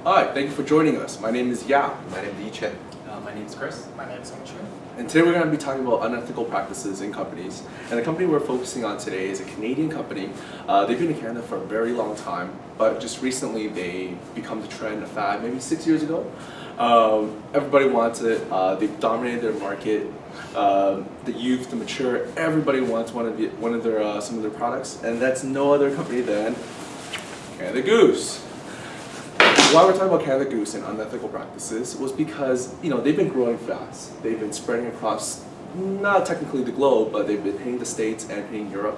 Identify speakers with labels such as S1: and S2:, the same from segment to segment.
S1: Hi, thank you for joining us. My name is Yao.
S2: My name is Yichen.
S3: My name is Chris.
S4: My name is Hongchu.
S1: And today we're going to be talking about unethical practices in companies. And the company we're focusing on today is a Canadian company. They've been in Canada for a very long time, but just recently they become the trend, a fad, maybe 6 years ago. Everybody wants it. They've dominated their market. The youth, the mature, everybody wants some of their products, and that's no other company than Canada Goose. Why we're talking about Canada Goose and unethical practices was because they've been growing fast. They've been spreading across not technically the globe, but they've been hitting the States and hitting Europe.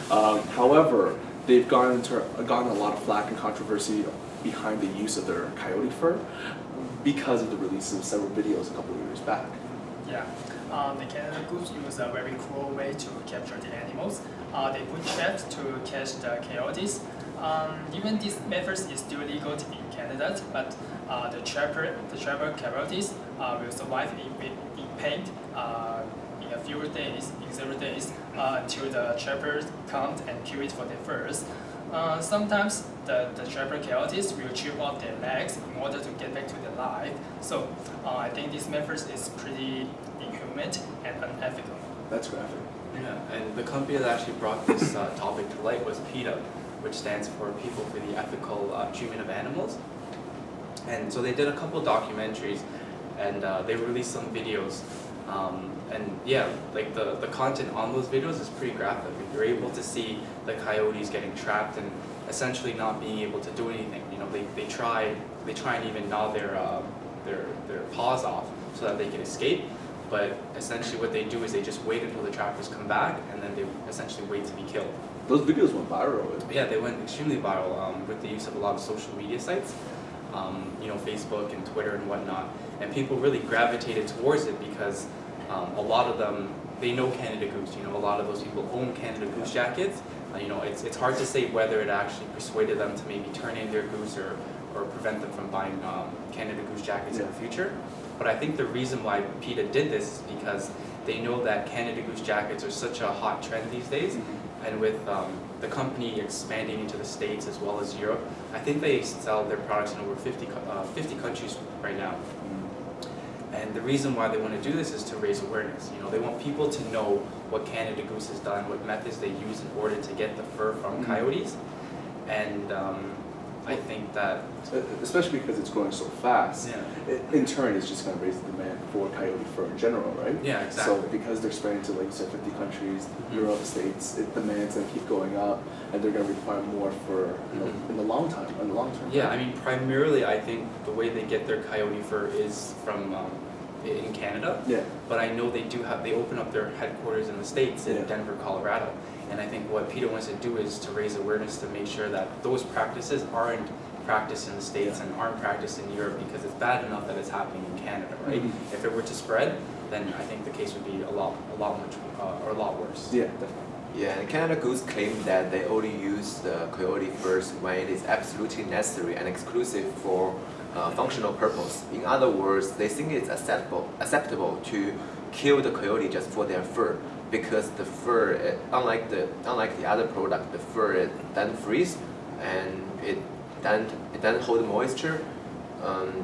S1: However, they've gotten a lot of flack and controversy behind the use of their coyote fur because of the release of several videos a couple of years back.
S4: Yeah, the Canada Goose use a very cruel way to capture the animals. They put traps to catch the coyotes. Even this method is still legal in Canada, but the trapper coyotes will survive in pain in a few days, in several days, until the trappers come and kill it for their furs. Sometimes the trapper coyotes will chew off their legs in order to get back to their life. So I think this method is pretty inhuman and unethical.
S1: That's graphic.
S3: Yeah, and the company that actually brought this topic to light was PETA, which stands for People for the Ethical Treatment of Animals. And so they did a couple documentaries, and they released some videos. And yeah, like the content on those videos is pretty graphic. You're able to see the coyotes getting trapped and essentially not being able to do anything. They try and even gnaw their paws off so that they can escape. But essentially what they do is they just wait until the trappers come back, and then they essentially wait to be killed.
S1: Those videos went viral.
S3: Yeah, they went extremely viral with the use of a lot of social media sites, Facebook and Twitter and whatnot. And people really gravitated towards it because a lot of them, they know Canada Goose. A lot of those people own Canada Goose jackets. It's hard to say whether it actually persuaded them to maybe turn in their goose or prevent them from buying Canada Goose jackets in the future. But I think the reason why PETA did this is because they know that Canada Goose jackets are such a hot trend these days. Mm-hmm. And with the company expanding into the States as well as Europe, I think they sell their products in over 50 countries right now. Mm-hmm. And the reason why they want to do this is to raise awareness. They want people to know what Canada Goose has done, what methods they use in order to get the fur from coyotes. And I think that,
S1: especially because it's growing so fast,
S3: yeah.
S1: In turn it's just going to raise the demand for coyote fur in general, right?
S3: Yeah, exactly.
S1: So because they're spreading to, like you said, 50 countries,
S3: mm-hmm.
S1: Europe, States, demand's going to keep going up, and they're going to require more fur
S3: mm-hmm.
S1: in the long term.
S3: Yeah, I mean, primarily I think the way they get their coyote fur is from in Canada.
S1: Yeah.
S3: But I know they open up their headquarters in the States in Denver, Colorado. And I think what PETA wants to do is to raise awareness to make sure that those practices aren't practiced in the States and aren't practiced in Europe, because it's bad enough that it's happening in Canada, right? Mm-hmm. If it were to spread, then I think the case would be a lot worse.
S1: Yeah, definitely.
S2: Yeah, and Canada Goose claimed that they only use the coyote furs when it is absolutely necessary and exclusive for functional purpose. In other words, they think it's acceptable to kill the coyote just for their fur, because the fur, unlike the other product, the fur doesn't freeze and it doesn't hold moisture.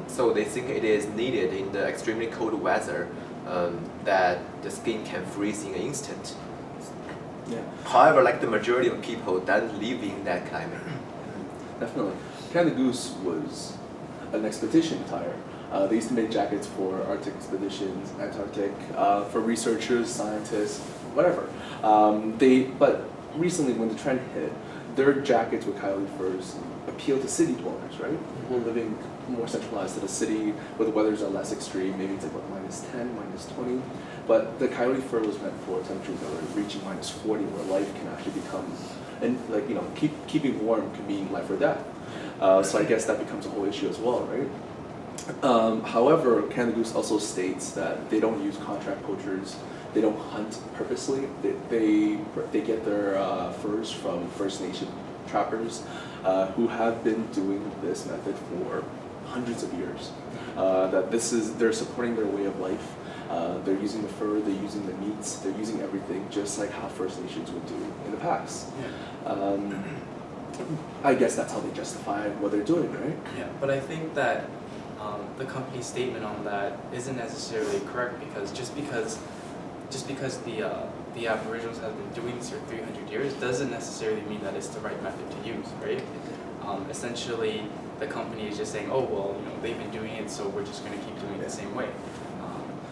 S2: So they think it is needed in the extremely cold weather that the skin can freeze in an instant.
S1: Yeah.
S2: However, like the majority of people don't live in that climate.
S1: Definitely. Canada Goose was an expedition attire. They used to make jackets for Arctic expeditions, Antarctic, for researchers, scientists, whatever. But recently, when the trend hit, their jackets with coyote furs appeal to city dwellers, right? People living more centralized to the city, where the weathers are less extreme. Maybe it's like -10, -20. But the coyote fur was meant for temperatures that were reaching -40, where life can actually become, and keeping warm can mean life or death. So I guess that becomes a whole issue as well, right? However, Canada Goose also states that they don't use contract poachers. They don't hunt purposely. They get their furs from First Nation trappers who have been doing this method for hundreds of years. They're supporting their way of life. They're using the fur, they're using the meats, they're using everything just like how First Nations would do in the past.
S3: Yeah.
S1: I guess that's how they justify what they're doing, right?
S3: Yeah, but I think that the company's statement on that isn't necessarily correct because just because the Aboriginals have been doing this for 300 years doesn't necessarily mean that it's the right method to use, right? Essentially, the company is just saying, oh well, they've been doing it, so we're just going to keep doing it the same way.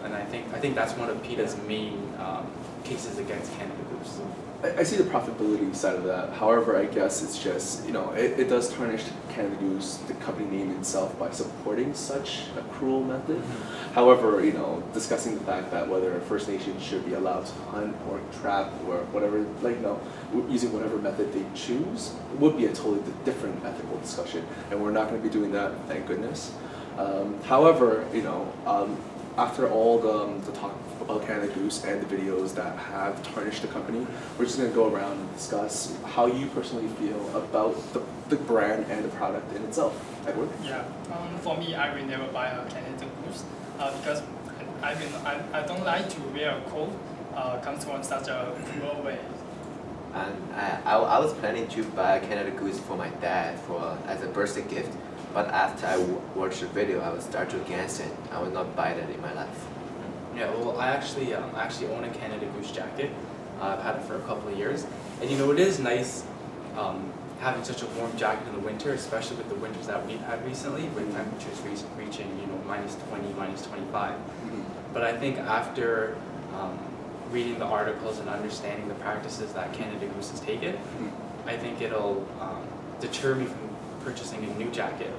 S3: And I think that's one of PETA's main cases against Canada Goose.
S1: I see the profitability side of that. However, I guess it's just, it does tarnish Canada Goose, the company name itself, by supporting such a cruel method. However, discussing the fact that whether First Nations should be allowed to hunt or trap or whatever, using whatever method they choose, would be a totally different ethical discussion. And we're not going to be doing that, thank goodness. However, after all the talk about Canada Goose and the videos that have tarnished the company, we're just going to go around and discuss how you personally feel about the brand and the product in itself. Edward?
S4: Yeah, for me, I will never buy a Canada Goose because I don't like to wear a coat comes from such a cruel way.
S2: And I was planning to buy a Canada Goose for my dad as a birthday gift, but after I watched the video, I would start to against it. I would not buy that in my life.
S3: Yeah, well, I actually own a Canada Goose jacket. I've had it for a couple of years, and it is nice having such a warm jacket in the winter, especially with the winters that we've had recently, with temperatures reaching minus 20, minus 25. But I think after reading the articles and understanding the practices that Canada Goose has taken, I think it'll deter me from purchasing a new jacket.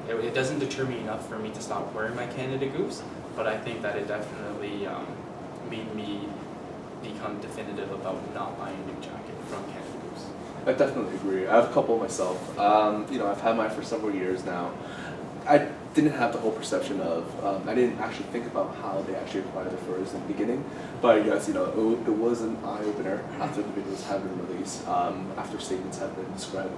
S3: It doesn't deter me enough for me to stop wearing my Canada Goose, but I think that it definitely made me become definitive about not buying a new jacket from Canada Goose.
S1: I definitely agree. I have a couple myself. I've had mine for several years now. I didn't have the whole perception of, I didn't actually think about how they actually acquired the furs in the beginning, but I guess, it was an eye-opener after the videos have been released, after statements have been described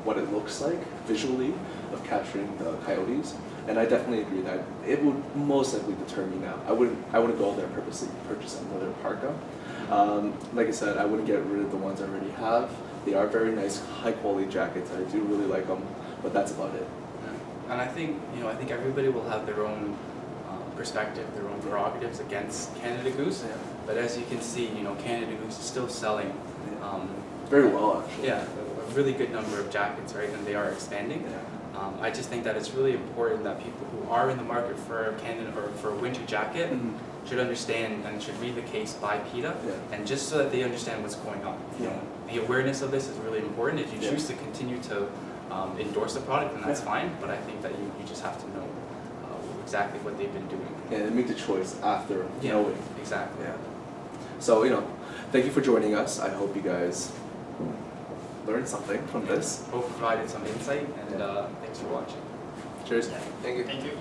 S1: what it looks like visually of capturing the coyotes, and I definitely agree that it would most likely deter me now. I wouldn't go there and purposely purchase another parka. Like I said, I wouldn't get rid of the ones I already have. They are very nice, high-quality jackets, and I do really like them, but that's about it.
S3: And I think everybody will have their own perspective, their own prerogatives against Canada Goose.
S1: Yeah.
S3: But as you can see, Canada Goose is still selling.
S1: Very well, actually.
S3: Yeah, a really good number of jackets, right? And they are expanding.
S1: Yeah.
S3: I just think that it's really important that people who are in the market for a Canada or for a winter jacket should understand and should read the case by PETA, and just so that they understand what's going on. The awareness of this is really important. If you choose to continue to endorse the product, then that's fine. But I think that you just have to know exactly what they've been doing.
S1: And make the choice after knowing.
S3: Exactly.
S1: Yeah. So, thank you for joining us. I hope you guys learned something from this.
S3: Hope provided some insight, and thanks for watching.
S1: Cheers.
S4: Yeah.
S2: Thank you.
S4: Thank you.